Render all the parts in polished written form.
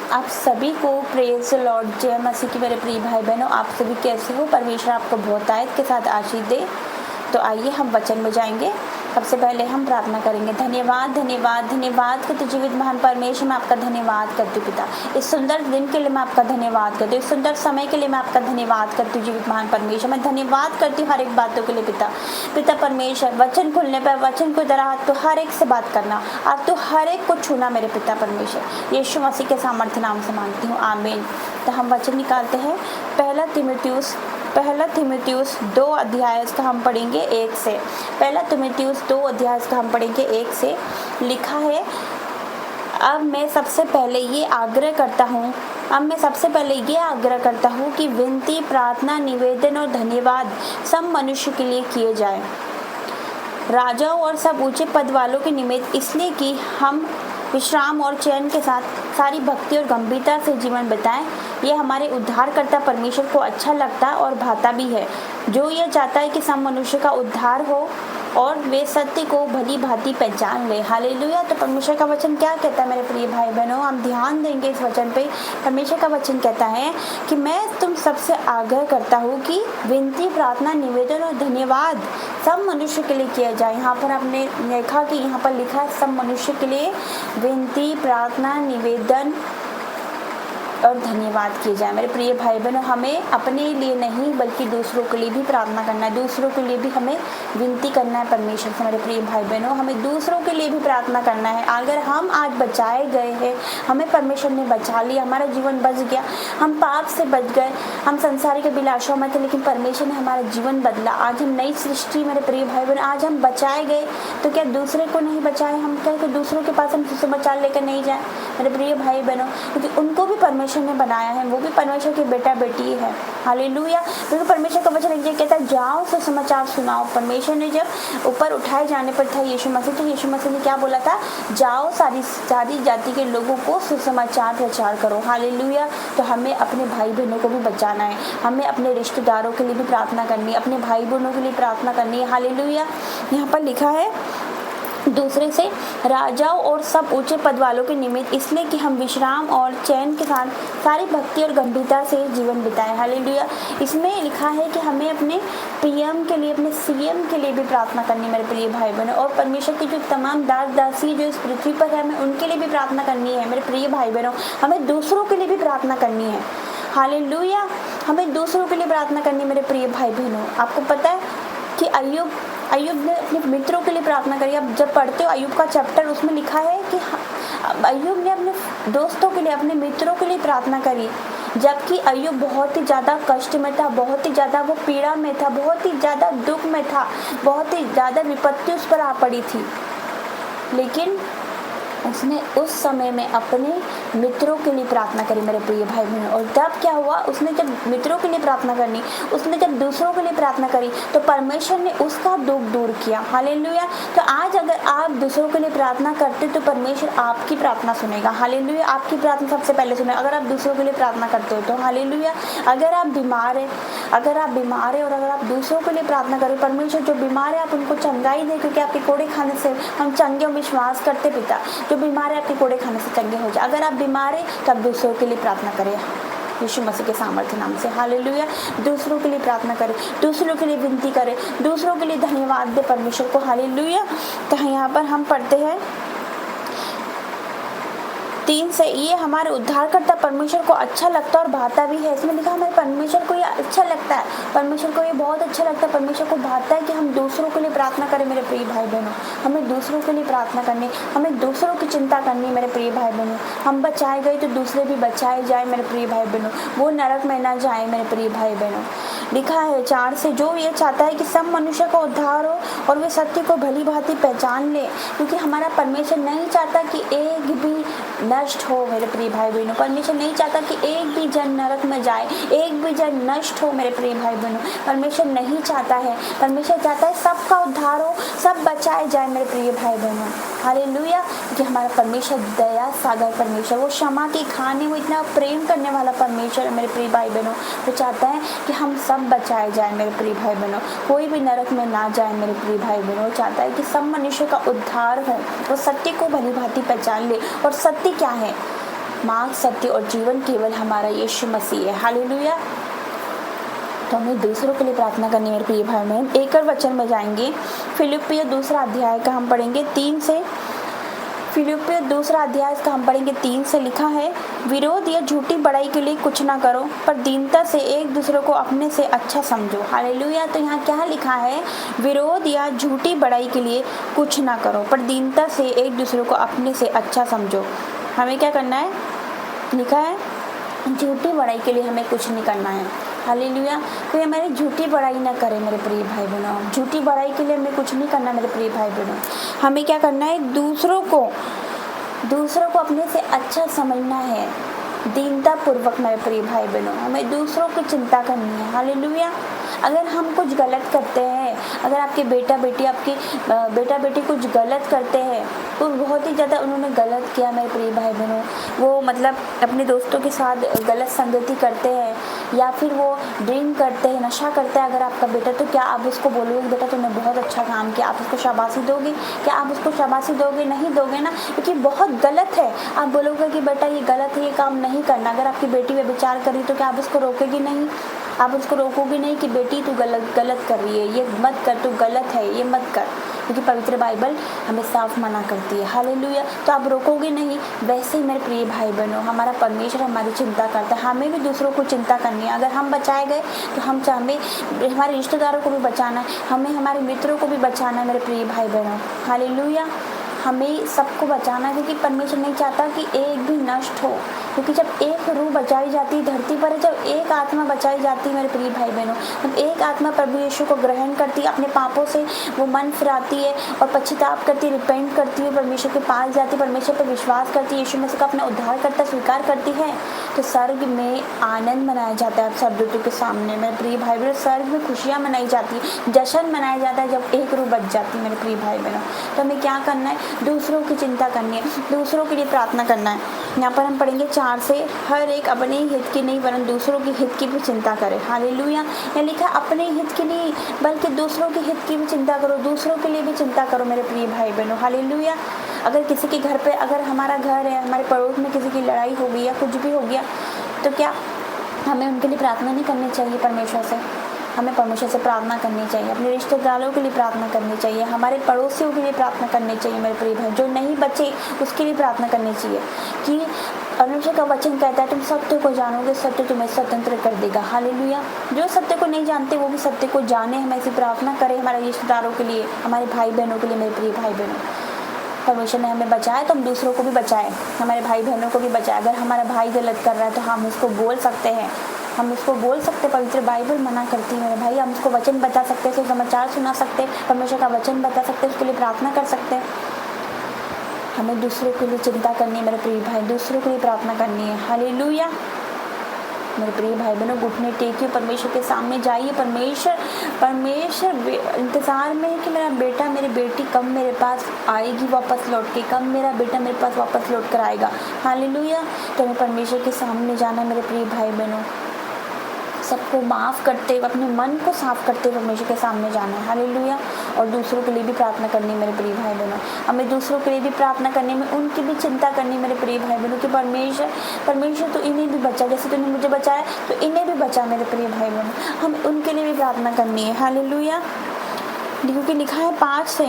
आप सभी को प्रेज लॉर्ड, जय मसीह की मेरे प्रिय भाई बहनों। आप सभी कैसे हो? परमेश्वर आपको बहुतायत के साथ आशीष दे। तो आइए हम वचन में जाएंगे। सबसे पहले हम प्रार्थना करेंगे। धन्यवाद धन्यवाद धन्यवाद करते जीवित महान परमेश्वर, मैं आपका धन्यवाद करती हूँ पिता। इस सुंदर दिन के लिए मैं आपका धन्यवाद करती हूँ, इस सुंदर समय के लिए मैं आपका धन्यवाद करती हूँ जीवित महान परमेश्वर। मैं धन्यवाद करती हूँ हर एक बातों के लिए पिता परमेश्वर। वचन खुलने पर वचन को तरह तो हर एक से बात करना और तो हर एक को छूना मेरे पिता परमेश्वर। यीशु मसीह के सामर्थ्य नाम से मांगती हूँ, आमीन। तो हम वचन निकालते हैं। पहला तीमुथियुस 2 अध्याय का हम पढ़ेंगे 1 से। पहला तीमुथियुस 2 अध्याय का हम पढ़ेंगे 1 से। लिखा है, अब मैं सबसे पहले ये आग्रह करता हूँ कि विनती, प्रार्थना, निवेदन और धन्यवाद सब मनुष्य के लिए किए जाए, राजाओं और सब ऊंचे पद वालों के निमित्त, इसलिए कि हम विश्राम और चैन के साथ सारी भक्ति और गंभीरता से जीवन बिताएं। यह हमारे उद्धारकर्ता परमेश्वर को अच्छा लगता और भाता भी है, जो यह चाहता है कि सब मनुष्य का उद्धार हो और वे सत्य को भली भांति पहचान ले। हालेलुया। तो परमेश्वर का वचन क्या कहता है मेरे प्रिय भाई बहनों? हम ध्यान देंगे इस वचन पे। परमेश्वर का वचन कहता है कि मैं तुम सबसे आग्रह करता हूँ कि विनती, प्रार्थना, निवेदन और धन्यवाद सब मनुष्य के लिए किया जाए। यहाँ पर आपने देखा कि यहाँ पर लिखा है सब मनुष्य के लिए विनती, प्रार्थना, निवेदन और धन्यवाद किए जाए। मेरे प्रिय भाई बहनों, हमें अपने लिए नहीं बल्कि दूसरों के लिए भी प्रार्थना करना है, दूसरों के लिए भी हमें विनती करना है परमेश्वर से। मेरे प्रिय भाई बहनों, हमें दूसरों के लिए भी प्रार्थना करना है। अगर हम आज बचाए गए हैं, हमें परमेश्वर ने बचा लिया, हमारा जीवन बच गया, हम पाप से बच गए, हम संसार के अभिलाषाओं में थे, लेकिन परमेश्वर ने हमारा जीवन बदला। आज हम नई सृष्टि, मेरे प्रिय भाई बहनों, आज हम बचाए गए तो क्या दूसरे को नहीं बचाए? हम क्या दूसरों के पास हम सुसमाचार लेकर नहीं जाए? मेरे प्रिय भाई बहनों, क्योंकि उनको भी परमेश्वर ने बनाया है, वो भी परमेश्वर के बेटा बेटी है। हालेलुया। क्योंकि परमेश्वर का वचन ये कहता है, जाओ सुसमाचार सुनाओ। परमेश्वर ने जब ऊपर उठाए जाने पर था यीशु मसीह, तो यीशु मसीह ने क्या बोला था? जाओ सारी जाति के लोगों को सुसमाचार प्रचार करो। हालेलुया। तो हमें अपने भाई बहनों को भी बचाना है, हमें अपने रिश्तेदारों के लिए भी प्रार्थना करनी है, अपने भाई बहनों के लिए प्रार्थना करनी है। हालेलुया। यहाँ पर लिखा है दूसरे से, राजाओं और सब ऊंचे पद वालों के निमित्त, इसलिए कि हम विश्राम और चैन के साथ सारी भक्ति और गंभीरता से जीवन बिताएं। हालेलुया। इसमें लिखा है कि हमें अपने पीएम के लिए, अपने सीएम के लिए भी प्रार्थना करनी, मेरे प्रिय भाई बहनों। और परमेश्वर की जो तमाम दास दासी जो इस पृथ्वी पर है, हमें उनके लिए भी प्रार्थना करनी है। मेरे प्रिय भाई बहनों, हमें दूसरों के लिए भी प्रार्थना करनी है। हालेलुया। हमें दूसरों के लिए प्रार्थना करनी है मेरे प्रिय भाई बहनों। आपको पता है कि अय्यूब ने अपने मित्रों के लिए प्रार्थना करी। अब जब पढ़ते हो अय्यूब का चैप्टर, उसमें लिखा है कि अय्यूब ने अपने दोस्तों के लिए, अपने मित्रों के लिए प्रार्थना करी, जबकि अय्यूब बहुत ही ज़्यादा कष्ट में था, बहुत ही ज़्यादा वो पीड़ा में था, बहुत ही ज़्यादा दुख में था, बहुत ही ज़्यादा विपत्ति उस पर आ पड़ी थी, लेकिन उसने उस समय में अपने मित्रों के लिए प्रार्थना करी मेरे प्रिय भाई बहनों। और तब क्या हुआ? उसने जब मित्रों के लिए प्रार्थना करनी, उसने जब दूसरों के लिए प्रार्थना करी, तो परमेश्वर ने उसका दुख दूर किया। हालेलुया। तो आज अगर आप दूसरों के लिए प्रार्थना करते तो परमेश्वर आपकी प्रार्थना सुनेगा। हालेलुया। आपकी प्रार्थना सबसे पहले सुनेगा अगर आप दूसरों के लिए प्रार्थना करते हो तो। हालेलुया। अगर आप बीमार है और अगर आप दूसरों के लिए प्रार्थना करें, परमेश्वर जो बीमार है आप उनको चंगाई दे, क्योंकि आपके कोड़े खाने से हम चंगे विश्वास करते पिता। जो बीमार है आपके कोड़े खाने से चंगे हो जाए। अगर आप बीमार है तो आप दूसरों के लिए प्रार्थना करें यीशु मसीह के सामर्थ्य नाम से। हालेलुया। दूसरों के लिए प्रार्थना करें, दूसरों के लिए विनती करें, दूसरों के लिए धन्यवाद दे परमेश्वर को। हालेलुया। तो यहाँ पर हम पढ़ते हैं 3 से, ये हमारे उद्धारकर्ता परमेश्वर को अच्छा लगता और भाता भी है। इसमें लिखा हमारे परमेश्वर को ये अच्छा लगता है, परमेश्वर को ये बहुत अच्छा लगता है, परमेश्वर को भाता है कि हम दूसरों के लिए प्रार्थना करें। मेरे प्रिय भाई बहनों, हमें दूसरों के लिए प्रार्थना करनी, हमें दूसरों की चिंता करनी। मेरे प्रिय भाई बहनों, हम बचाए गए तो दूसरे भी बचाए जाए मेरे प्रिय भाई बहनों, वो नरक में ना जाए मेरे प्रिय भाई बहनों। लिखा है 4 से, जो ये चाहता है कि सब मनुष्य का उद्धार हो और वे सत्य को भली भांति पहचान ले, क्योंकि हमारा परमेश्वर नहीं चाहता कि एक भी नष्ट हो। मेरे प्रिय भाई बहनों, परमेश्वर नहीं चाहता कि एक भी जन नरक में जाए, एक भी जन नष्ट हो। मेरे प्रिय भाई बहनों, परमेश्वर नहीं चाहता है, परमेश्वर चाहता है सबका उद्धार हो, सब बचाए जाए मेरे प्रिय भाई बहनों। हालेलुया। कि हमारा परमेश्वर दया सागर परमेश्वर, वो क्षमा की खाने, वो इतना प्रेम करने वाला परमेश्वर है मेरे प्रिय भाई बहनों। वो चाहता है कि हम सब बचाए जाए मेरे प्रिय भाई बहनों, कोई भी नरक में ना जाए मेरे प्रिय भाई बहनों। वो चाहता है कि सब मनुष्य का उद्धार हो, वो सत्य को भली भांति पहचान ले। और सत्य क्या है? मार्ग, सत्य और जीवन केवल हमारा यीशु मसीह है। हालेलुया। तो हमें दूसरों के लिए प्रार्थना करनी है मेरे प्रिय भाई बहन। एक और वचन में जाएंगे, फिलिप्पियों 2 अध्याय का हम पढ़ेंगे 3 से। फिलिप्पियों 2 अध्याय का हम पढ़ेंगे 3 से। लिखा है, विरोध या झूठी बड़ाई के लिए कुछ ना करो, पर दीनता से एक दूसरे को अपने से अच्छा समझो। हालेलुया। तो यहाँ क्या लिखा है? विरोध या झूठी बड़ाई के लिए कुछ ना करो, पर दीनता से एक दूसरे को अपने से अच्छा समझो। हमें क्या करना है? लिखा है, झूठी बड़ाई के लिए हमें कुछ नहीं करना है। हालेलुया। कोई हमारी झूठी बड़ाई ना करे मेरे प्रिय भाई बहनों। झूठी बड़ाई के लिए हमें कुछ नहीं करना मेरे प्रिय भाई बहनों। हमें क्या करना है? दूसरों को अपने से अच्छा समझना है, दीनता पूर्वक मेरे प्रिय भाई बहनों। हमें दूसरों की चिंता करनी है। हालेलुया। अगर हम कुछ गलत करते हैं, अगर आपके बेटा बेटी कुछ गलत करते हैं, तो बहुत ही ज़्यादा उन्होंने गलत किया मेरे प्रिय भाई बहनों, वो मतलब अपने दोस्तों के साथ गलत संगति करते हैं या फिर वो ड्रिंक करते हैं, नशा करते हैं अगर आपका बेटा, तो क्या आप उसको बोलोगे बेटा तुमने बहुत अच्छा काम किया, आप उसको शाबाशी दोगे? क्या आप उसको शाबाशी दोगे? नहीं दोगे ना, क्योंकि बहुत गलत है। आप बोलोगे कि बेटा ये गलत है, ये काम नहीं करना। अगर आपकी बेटी व्यभिचार करी तो क्या आप उसको रोकेगी? नहीं, आप उसको रोकोगे नहीं कि बेटी तू गलत कर रही है, ये मत कर, तू गलत है, ये मत कर, क्योंकि पवित्र बाइबल हमें साफ मना करती है। हालेलुया। तो आप रोकोगे नहीं। वैसे ही मेरे प्रिय भाई बहनों, हमारा परमेश्वर हमारी चिंता करता है, हमें भी दूसरों को चिंता करनी है। अगर हम बचाए गए तो हमें हमारे रिश्तेदारों को भी बचाना है, हमें हमारे मित्रों को भी बचाना है मेरे प्रिय भाई बहनों। हालेलुया। हमें सबको बचाना है, क्योंकि परमेश्वर नहीं चाहता कि एक भी नष्ट हो। क्योंकि जब एक रूह बचाई जाती है धरती पर, जब एक आत्मा बचाई जाती है मेरे प्रिय भाई बहनों, जब एक आत्मा प्रभु यीशु को ग्रहण करती है, अपने पापों से वो मन फिराती है और पश्चाताप करती है, रिपेंट करती है, परमेश्वर के पास जाती है, परमेश्वर पर विश्वास करती है, यीशु मसीह का अपना उद्धार करता स्वीकार करती है, तो स्वर्ग में आनंद मनाया जाता है स्वर्गदूतों के सामने मेरे प्रिय भाई बहनों। स्वर्ग में खुशियाँ मनाई जाती है, जश्न मनाया जाता है जब एक रूह बच जाती है मेरे प्रिय भाई बहनों। तो हमें क्या करना है? दूसरों की चिंता करनी है, दूसरों के लिए प्रार्थना करना है। यहाँ पर हम पढ़ेंगे 4 से, हर एक अपने ही हित की नहीं वरन दूसरों के हित की भी चिंता करे। हालेलुया। यहाँ लिखा अपने हित की नहीं बल्कि दूसरों के हित की भी चिंता करो, दूसरों के लिए भी चिंता करो मेरे प्रिय भाई बहनों। हालेलुया। अगर किसी के घर पे, अगर हमारा घर है, हमारे पड़ोस में किसी की लड़ाई हो गई या कुछ भी हो गया, तो क्या हमें उनके लिए प्रार्थना नहीं करनी चाहिए? परमेश्वर से हमें परमेश्वर से प्रार्थना करनी चाहिए, अपने रिश्तेदारों के लिए प्रार्थना करनी चाहिए, हमारे पड़ोसियों के लिए प्रार्थना करनी चाहिए मेरे प्रिय भाई। जो नहीं बचे उसके लिए प्रार्थना करनी चाहिए कि परमेश्वर का वचन कहता है तुम सत्य को जानोगे, सत्य तुम्हें स्वतंत्र कर देगा। हालेलुया। जो सत्य को नहीं जानते वो भी सत्य को जाने। हम ऐसी प्रार्थना करें हमारे रिश्तेदारों के लिए, हमारे भाई बहनों के लिए मेरे प्रिय भाई बहनों। परमेश्वर ने हमें बचाया तो हम दूसरों को भी बचाएं, हमारे भाई बहनों को भी बचाएं। अगर हमारा भाई गलत कर रहा है तो हम उसको बोल सकते हैं, हम उसको बोल सकते। पवित्र बाइबल मना करती है मेरे भाई। हम उसको वचन बता सकते हैं, समाचार सुना सकते हैं, परमेश्वर का वचन बता सकते हैं, उसके लिए प्रार्थना कर सकते हैं। हमें दूसरों के लिए चिंता करनी है मेरे प्रिय भाई, दूसरों के लिए प्रार्थना करनी है। हालेलुया। मेरे प्रिय भाई बहनों, घुटने टेकिए, परमेश्वर के सामने जाइए। परमेश्वर इंतजार में है कि मेरा बेटा मेरी बेटी कब मेरे पास आएगी वापस लौट के, कब मेरा बेटा मेरे पास वापस लौट कर आएगा। हालेलुया। तो हमें परमेश्वर के सामने जाना मेरे प्रिय भाई बहनों, सबको माफ़ करते हुए, अपने मन को साफ करते हुए परमेश्वर के सामने जाना है। हालेलुया। और दूसरों के लिए भी प्रार्थना करनी है मेरे प्रिय भाई बहनों। हमें दूसरों के लिए भी प्रार्थना करने में, उनकी भी चिंता करनी है मेरे प्रिय भाई बहनों कि परमेश्वर तो इन्हें भी बचा, जैसे तूने मुझे बचाया तो इन्हें भी बचा मेरे प्रिय भाई बहनों। हम उनके लिए भी प्रार्थना करनी है। हालेलुया। क्योंकि लिखा है 5 से,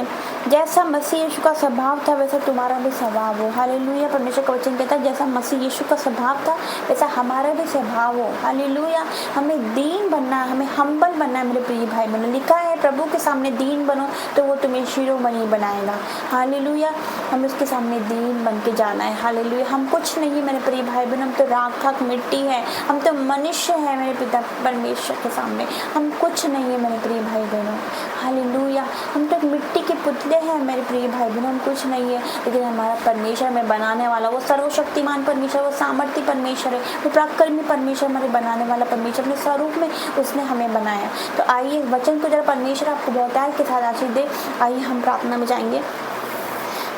जैसा मसीह यीशु का स्वभाव था वैसा तुम्हारा भी स्वभाव हो। हालेलुया। परमेश्वर का वचन कहता है जैसा मसीह यीशु का स्वभाव था वैसा हमारा भी स्वभाव हो। हालेलुया। हमें दीन बनना है, हमें हम्बल बनना है मेरे प्रिय भाई बहनों। लिखा है प्रभु के सामने दीन बनो तो वो तुम्हें शिरोमणि बनाएगा। हालेलुया। हमें उसके सामने दीन बन के जाना है। हालेलुया। हम कुछ नहीं है मेरे प्रिय भाई बहनों, हम तो राख मिट्टी है, हम तो मनुष्य है मेरे पिता परमेश्वर के सामने, हम कुछ नहीं है मेरे प्रिय भाई बहनों। हालेलुया। हम तो मिट्टी के पुतले हैं मेरे प्रिय भाई बहनों, हम कुछ नहीं है, लेकिन हमारा परमेश्वर हमें बनाने वाला, वो सर्वशक्तिमान परमेश्वर, वो सामर्थ्य परमेश्वर है, वो पराक्रमी परमेश्वर, हमारे बनाने वाला परमेश्वर, अपने स्वरूप में उसने हमें बनाया। तो आइए वचन को जरा परमेश्वर आपको बहुतायत के साथ आशीष दे। आइए हम प्रार्थना में जाएंगे।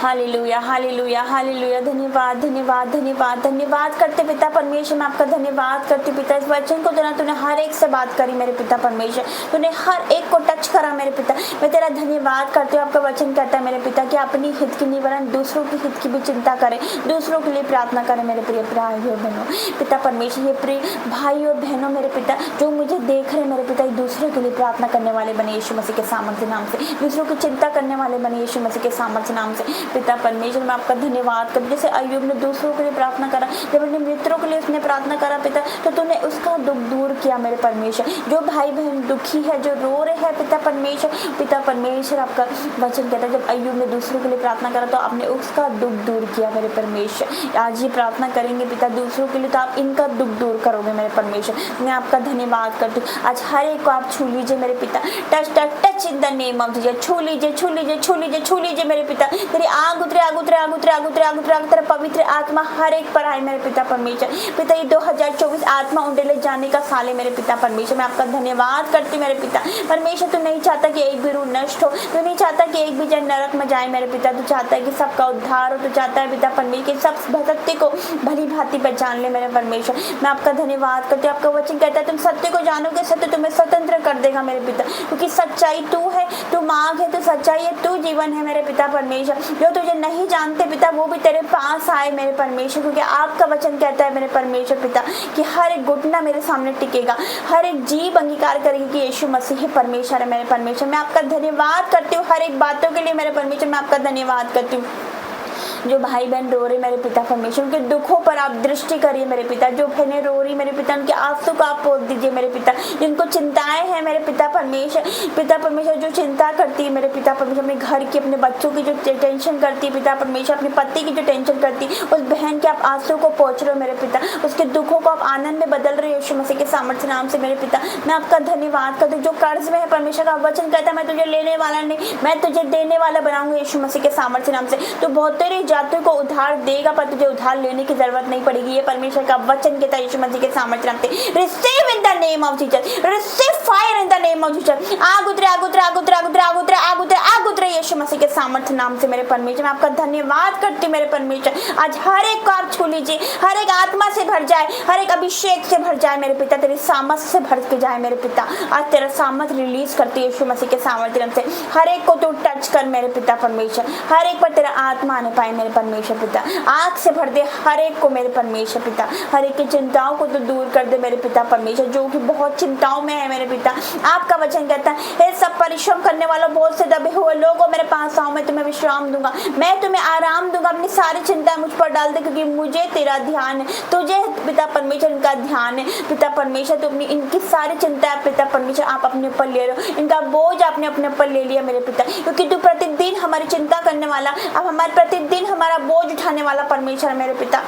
Hallelujah, hallelujah, hallelujah. धन्यवाद, धन्यवाद, धन्यवाद, धन्यवाद करते पिता परमेश्वर, मैं आपका धन्यवाद करती पिता। इस वचन को देना तूने हर एक से बात करी मेरे पिता परमेश्वर, तूने हर एक को टच करा मेरे पिता। मैं तेरा धन्यवाद करती हूँ। आपका वचन कहता है मेरे पिता कि अपनी हित की नहीं वरन दूसरों की हित की भी चिंता करें, दूसरों के लिए प्रार्थना करें मेरे प्रिय भाई और बहनों। पिता परमेश्वर, ये प्रिय भाई और बहनों मेरे पिता जो मुझे देख रहे मेरे पिता, दूसरों के लिए प्रार्थना करने वाले बने यीशु मसीह के सामर्थ्य नाम से, दूसरों की चिंता करने वाले बने यीशु मसीह के सामर्थ्य नाम से। पिता परमेश्वर, मैं आपका धन्यवाद करती। जैसे अय्यूब ने दूसरों के लिए प्रार्थना करा, जब अपने मित्रों के लिए उसने प्रार्थना करा पिता, तो तूने उसका दुख दूर किया मेरे परमेश्वर। जो भाई बहन दुखी है, जो रो रहे हैं पिता परमेश्वर, पिता परमेश्वर आपका वचन कहता है जब अय्यूब ने दूसरों के लिए प्रार्थना करा तो आपने उसका दुख दूर किया मेरे परमेश्वर। आज ये प्रार्थना करेंगे पिता दूसरों के लिए, तो आप इनका दुख दूर करोगे मेरे परमेश्वर। मैं आपका धन्यवाद करती हूँ। आज हर एक को आप छू लीजिए मेरे पिता, touch touch touch in the name of Jesus. छू लीजिए, छू लीजिए, छू लीजिए, छू लीजिए मेरे पिता। तेरी आग उतरे, आग उतरे, आग उतरे, आग उतरे, आग उतरे, तेरा पवित्र आत्मा हर एक पर आए मेरे पिता परमेश्वर। पिता ये 2024 आत्मा उंडेले जाने का साल है मेरे पिता परमेश्वर। मैं आपका धन्यवाद करती हूँ मेरे पिता परमेश्वर। तू नहीं चाहता कि एक भी रूह नष्ट हो, तू नहीं चाहता कि एक भी जन नरक में जाए मेरे पिता। तू चाहता है कि सबका उद्धार हो, तू चाहता है पिता परमेश्वर कि सब सत्य को भली भांति पहचान ले मेरे परमेश्वर। मैं आपका धन्यवाद करती हूँ। आपका वचन कहता है तुम सत्य को जानोगे, सत्य तुम्हें स्वतंत्र कर देगा मेरे पिता, क्योंकि सच्चाई तू है, तू मार्ग है, तू सच्चाई है, तू जीवन है मेरे पिता परमेश्वर। जो तुझे नहीं जानते पिता वो भी तेरे पास आए मेरे परमेश्वर, क्योंकि आपका वचन कहता है मेरे परमेश्वर पिता कि हर एक घुटना मेरे सामने टिकेगा, हर एक जीभ अंगीकार करेगी कि यीशु मसीह ही परमेश्वर है मेरे परमेश्वर। मैं आपका धन्यवाद करती हूँ हर एक बातों के लिए मेरे परमेश्वर। मैं आपका धन्यवाद करती हूँ। जो भाई बहन रो रहे मेरे पिता परमेश्वर, उनके दुखों पर आप दृष्टि करिए मेरे पिता। जो बहनें रो रही मेरे पिता, उनके आंसू को आप पोंछ दीजिए मेरे पिता। जिनको चिंताएं हैं मेरे पिता परमेश्वर, पिता परमेश्वर जो चिंता करती है मेरे पिता परमेश्वर, अपने घर की, अपने बच्चों की जो टेंशन करती है पिता परमेश्वर, अपने पति की जो टेंशन करती है, उस बहन के आप आंसू को पोंछ रहे हो मेरे पिता। उसके दुखों को आप आनंद में बदल रहे हो यीशु मसीह के सामर्थ्य नाम से मेरे पिता। मैं आपका धन्यवाद करती हूँ। जो कर्ज में है परमेश्वर का वचन कहता है मैं तुझे लेने वाला नहीं, मैं तुझे देने वाला बनाऊंगा यीशु मसीह के सामर्थ्य नाम से। तो बहुत तेरे जातियों को उधार देगा पर तुझे उधार लेने की जरूरत नहीं पड़ेगी। ये परमेश्वर का वचन कहता है यीशु मसीह के सामर्थ्य नाम से। Receive in the name of Jesus, receive fire in the name of Jesus. आग उतरे, आग उतरे, आग उतरे, आग उतरे, आग उतरे, आग उतरे, आग उतरे यीशु मसीह के सामर्थ्य नाम से मेरे परमेश्वर। मैं आपका धन्यवाद करती हूँ मेरे परमेश्वर। आज हर एक को आप छू लीजिए, हर एक आत्मा से भर जाए, हर एक अभिषेक से भर जाए मेरे पिता, तेरी सामर्थ से भर के जाए मेरे पिता। आज तेरा सामर्थ रिलीज करती है यीशु मसीह के सामर्थ्य नाम से। हर एक को तू टच कर मेरे पिता परमेश्वर, हर एक पर तेरा आत्मा आने पाए मेरे परमेश्वर पिता। आग से भर दे हर एक को मेरे परमेश्वर पिता। हर एक की चिंताओं को तो दूर कर दे मेरे पिता परमेश्वर, जो कि बहुत चिंताओं में है मेरे पिता। आपका वचन कहता है हे सब परिश्रम करने वालों, बहुत से दबे हुए लोगों मेरे पास आओ, मैं तुम्हें विश्राम दूंगा, मैं तुम्हें आराम दूंगा। अपनी सारी चिंता मुझ पर डाल दे, क्योंकि मुझे तेरा ध्यान है, तुझे पिता परमेश्वर इनका ध्यान है पिता परमेश्वर। तो अपनी इनकी सारी चिंता पिता परमेश्वर आप अपने ऊपर ले रहे हो, इनका बोझ आपने अपने ऊपर ले लिया मेरे पिता, क्योंकि तू प्रतिदिन हमारी चिंता करने वाला, अब हमारे प्रतिदिन हमारा बोझ उठाने वाला परमेश्वर मेरे पिता।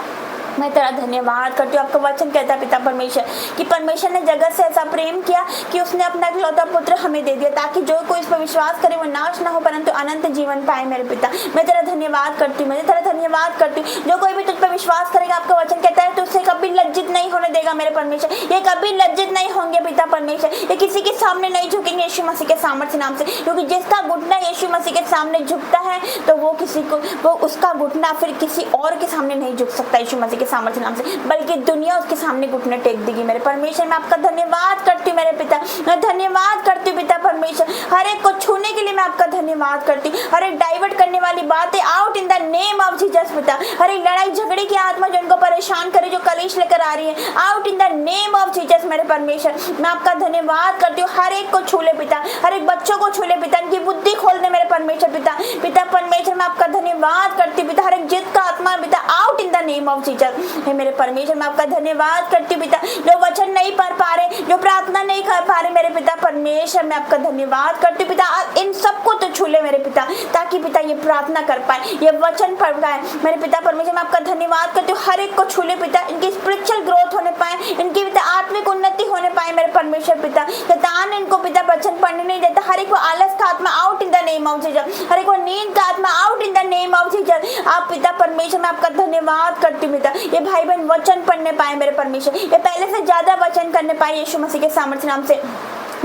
मैं तेरा धन्यवाद करती हूँ। आपका वचन कहता है पिता परमेश्वर कि परमेश्वर ने जगत से ऐसा प्रेम किया कि उसने अपना इकलौता पुत्र हमें दे दिया, ताकि जो कोई इस पर विश्वास करे वो नाश ना हो परंतु अनंत जीवन पाए मेरे पिता। मैं तेरा धन्यवाद करती हूँ, मैं तेरा धन्यवाद करती हूँ। जो कोई भी तुझ पर विश्वास करेगा, आपका वचन कहता है तो उसे कभी लज्जित नहीं होने देगा मेरे परमेश्वर। ये कभी लज्जित नहीं होंगे पिता परमेश्वर, ये किसी के सामने नहीं झुकेंगे यीशु मसीह के सामर्थ्य नाम से, क्योंकि जिसका घुटना यीशु मसीह के सामने झुकता है तो वो किसी को, वो उसका घुटना फिर किसी और के सामने नहीं झुक सकता यीशु मसीह के सामर्थ्य नाम से, बल्कि दुनिया उसके सामने घुटने टेक देगी मेरे परमेश्वर। मैं आपका धन्यवाद करती हूँ मेरे पिता, मैं धन्यवाद करती हूँ पिता परमेश्वर। हर एक को छूने के लिए मैं आपका धन्यवाद करती हूँ। हर एक डाइवर्ट करने वाली बातें out in the name of Jesus पिता। हर एक लड़ाई झगड़े की आत्मा जो उनको परेशान करे, जो कलेश लेकर आ रही है, out in the name of Jesus मेरे परमेश्वर। मैं आपका धन्यवाद करती हूँ। हर एक को छू ले पिता, हर एक बच्चों को छू ले पिता, इनकी बुद्धि खोल दे मेरे परमेश्वर पिता। पिता परमेश्वर मैं आपका धन्यवाद करती हूँ पिता। हर एक जिद का आत्मा पिता out in the name of Jesus है मेरे परमेश्वर। मैं आपका धन्यवाद करती हूँ पिता। जो वचन नहीं पढ़ पा रहे, जो प्रार्थना नहीं कर पा रहे मेरे पिता परमेश्वर, मैं आपका धन्यवाद करती हूँ पिता। इन सबको तो छू ले मेरे पिता, ताकि पिता ये प्रार्थना कर पाए, ये वचन पढ़ पाए मेरे पिता परमेश्वर। मैं आपका धन्यवाद करती हूँ। हर एक को छू ले पिता, इनकी स्पिरिचुअल ग्रोथ होने पाए, इनकी पिता आत्मिक उन्नति होने पाए मेरे परमेश्वर पिता। शैतान इनको पिता वचन पढ़ने नहीं देता। हर एक को आलस का आत्मा out in the name of Jesus, हर एक को नींद का आत्मा out in the name of Jesus. आप पिता परमेश्वर मैं आपका धन्यवाद करती हूँ पिता। ये भाई बहन वचन पढ़ने पाए मेरे परमेश्वर, ये पहले से ज्यादा वचन करने पाए यीशु मसीह के सामर्थ्य नाम से।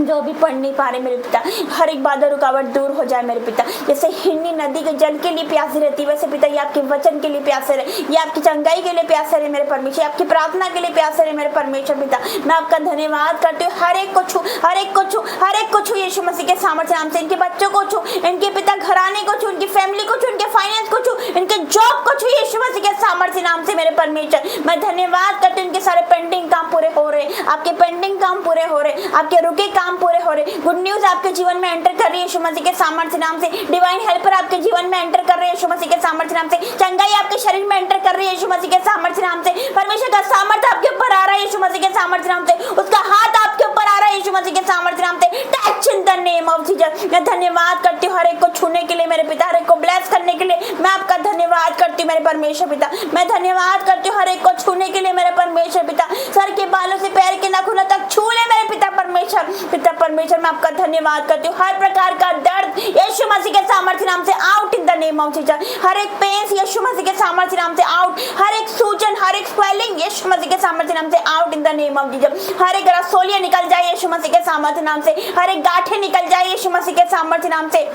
जो भी पढ़ नहीं पा रहे मेरे पिता, हर एक बाधा रुकावट दूर हो जाए मेरे पिता। जैसे हिन्नी नदी के जल के लिए प्यासी रहती है, वैसे पिता ये आपके वचन के लिए प्यासे रहे, ये आपकी चंगाई के लिए प्यासे रहे मेरे परमेश्वर, आपकी प्रार्थना के लिए प्यासे रहे मेरे परमेश्वर पिता। मैं आपका धन्यवाद करती हूँ, हर एक को छू, हर एक को छू, हर एक को छू यीशु मसीह के सामर्थ्य नाम से। इनके बच्चों को छू, इनके पिता घराने को छू, इनकी फैमिली को छू, इनके फाइनेंस को छू, इनके जॉब को छू यीशु मसीह के सामर्थ्य नाम से मेरे परमेश्वर। मैं धन्यवाद करती हूँ, इनके सारे पेंडिंग काम पूरे हो रहे, आपके पेंडिंग काम पूरे हो रहे, आपके रुके काम पूरे हो रहे। गुड न्यूज आपके जीवन में एंटर कर रही है यीशु मसीह के सामर्थ्य नाम से। डिवाइन हेल्पर आपके जीवन में एंटर कर रहे हैं यीशु मसीह के सामर्थ्य नाम से। चंगाई आपके शरीर में एंटर कर रही है यीशु मसीह के सामर्थ्य नाम से। परमेश्वर का सामर्थ्य आपके ऊपर आ रहा है यीशु मसीह के सामर्थ्य नाम से। उसका हाथ आपके ऊपर आ रहा है यीशु मसीह के सामर्थ्य नाम से। Touch in the name of Jesus. मैं धन्यवाद करती हूँ हर एक को छूने के लिए मेरे पिता, हर एक को ब्लेस करने के लिए मैं आपका धन्यवाद करती हूँ मेरे परमेश्वर पिता। मैं धन्यवाद करती हूँ हर एक को छूने के लिए मेरे परमेश्वर पिता। सर के बालों से पैर के नाखूनों तक छू ले मेरे पिता परमेश्वर। पिता परमेश्वर मैं आपका धन्यवाद करती हूँ। हर प्रकार का दर्द यीशु मसीह के सामर्थ्य नाम से out in the name of Jesus. हर एक पेन यीशु मसीह के सामर्थ्य नाम से आउट। हर एक सूजन, हर एक स्वेलिंग यीशु मसीह के सामर्थ्य नाम से out in the name of Jesus. हर एक रसोलियां निकल जाए यीशु मसीह के सामर्थ्य नाम से। हर एक गांठें निकल जाए यीशु मसीह के सामर्थ्य नाम से।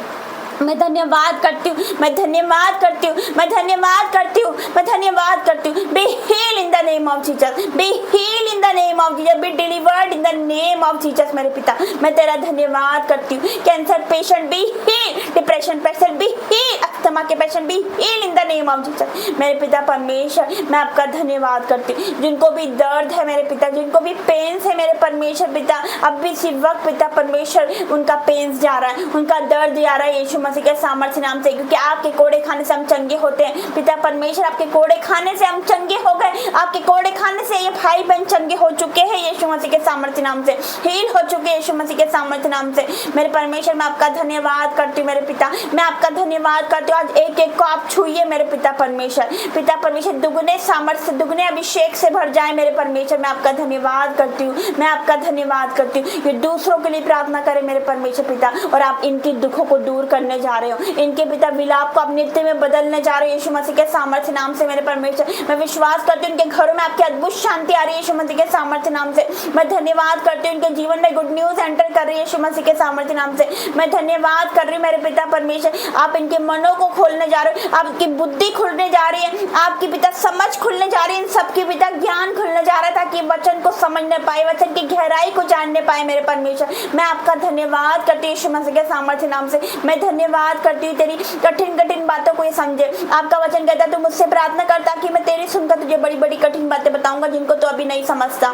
मैं धन्यवाद करती हूँ, मैं धन्यवाद करती हूँ, मैं धन्यवाद करती हूँ, मैं धन्यवाद करती हूँ। Be heal in the name of Jesus, be heal in the name of Jesus, be delivered in the name of Jesus मेरे पिता। मैं तेरा धन्यवाद करती हूँ। Cancer patient be heal, depression patient be heal, asthma के patient be heal in the name of Jesus मेरे पिता परमेश्वर। मैं आपका धन्यवाद करती हूँ। जिनको भी दर्द है मेरे पिता, जिनको भी पेन्स है मेरे परमेश्वर पिता, अब भी इसी वक्त पिता परमेश्वर उनका पेन्स जा रहा है, उनका दर्द जा रहा है यीशु मसीह के सामर्थ्य नाम से। क्योंकि आपके कोड़े खाने से हम चंगे होते हैं पिता परमेश्वर। आपके कोड़े खाने से हम चंगे हो गए, आपके कोड़े खाने से ये भाई बहन चंगे हो चुके हैं यीशु मसीह के सामर्थ्य नाम से, हील हो चुके हैं यीशु मसीह के सामर्थ्य नाम से मेरे परमेश्वर। मैं आपका धन्यवाद करती हूँ मेरे पिता, मैं आपका धन्यवाद करती हूँ। आज एक एक को आप छूइए मेरे पिता परमेश्वर। पिता परमेश्वर दुगने सामर्थ्य से, दुगने अभिषेक से भर जाए मेरे परमेश्वर। मैं आपका धन्यवाद करती हूँ, मैं आपका धन्यवाद करती हूँ। ये दूसरों के लिए प्रार्थना करें मेरे परमेश्वर पिता, और आप इनके दुखों को दूर करने जा रहे हो, इनके पिता विलाप को आप नित्य में बदलने जा रहे हो यीशु मसीह के सामर्थ्य नाम से मेरे परमेश्वर। मैं विश्वास करती हूँ इनके घरों में आपकी अद्भुत शांति आ रही है यीशु मसीह के सामर्थ्य नाम से। मैं धन्यवाद करती हूँ इनके जीवन में गुड न्यूज एंटर कर रही है यीशु मसीह के सामर्थ्य नाम से। मैं धन्यवाद कर रही हूँ मेरे पिता परमेश्वर। आप इनके मनों को खोलने जा रहे हो, आपकी बुद्धि खुलने जा रही है, आपकी पिता समझ खुलने जा रही है, इन सबके पिता ज्ञान खुलने जा रहा है ताकि वचन को समझने पाए, वचन की गहराई को जानने पाए मेरे परमेश्वर। मैं आपका धन्यवाद करती हूँ यीशु मसीह के सामर्थ्य नाम से। मैं धन्यवाद करती हूँ तेरी कठिन कठिन बातों को ये समझे। आपका वचन कहता है तू मुझसे प्रार्थना कर ताकि मैं तेरी सुनकर तुझे बड़ी बड़ी कठिन बातें बताऊंगा जिनको तो अभी नहीं समझता।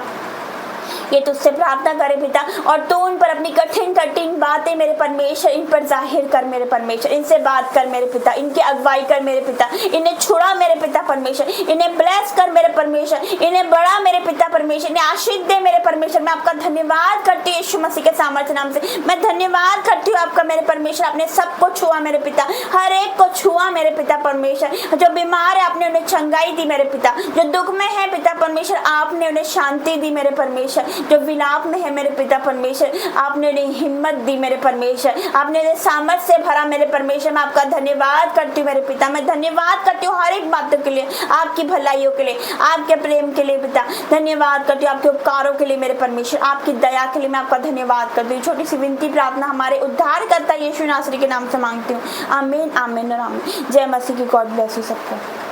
ये तुझसे प्रार्थना करे पिता, और तू उन पर अपनी कठिन कठिन बातें मेरे परमेश्वर इन पर जाहिर कर मेरे परमेश्वर। इनसे बात कर मेरे पिता, इनकी अगुवाई कर मेरे पिता, इन्हें छुड़ा मेरे पिता परमेश्वर, इन्हें ब्लेस कर मेरे परमेश्वर, इन्हें बड़ा मेरे पिता परमेश्वर, इन्हें आशीष दे मेरे परमेश्वर। मैं आपका धन्यवाद करती हूँ यीशु मसीह के सामर्थ्य नाम से। मैं धन्यवाद करती हूँ आपका मेरे परमेश्वर। आपने सबको छुआ मेरे पिता, हर एक को छुआ मेरे पिता परमेश्वर। जो बीमार है आपने उन्हें चंगाई दी मेरे पिता, जो दुख में है पिता परमेश्वर आपने उन्हें शांति दी मेरे परमेश्वर, जो विलाप में है मेरे पिता परमेश्वर आपने उन्हें हिम्मत दी मेरे परमेश्वर, आपने उन्हें सामर्थ से भरा मेरे परमेश्वर। मैं आपका धन्यवाद करती हूँ मेरे पिता। मैं धन्यवाद करती हूँ हर एक बातों के लिए, आपकी भलाइयों के लिए, आपके प्रेम के लिए पिता। धन्यवाद करती हूँ आपके उपकारों के लिए मेरे परमेश्वर, आपकी दया के लिए मैं आपका धन्यवाद करती हूँ। छोटी सी विनती प्रार्थना हमारे उद्धारकर्ता यीशु नासरी के नाम से मांगती हूँ। आमीन, आमीन और आमीन। जय मसीह की। गॉड ब्लेस यू सबको।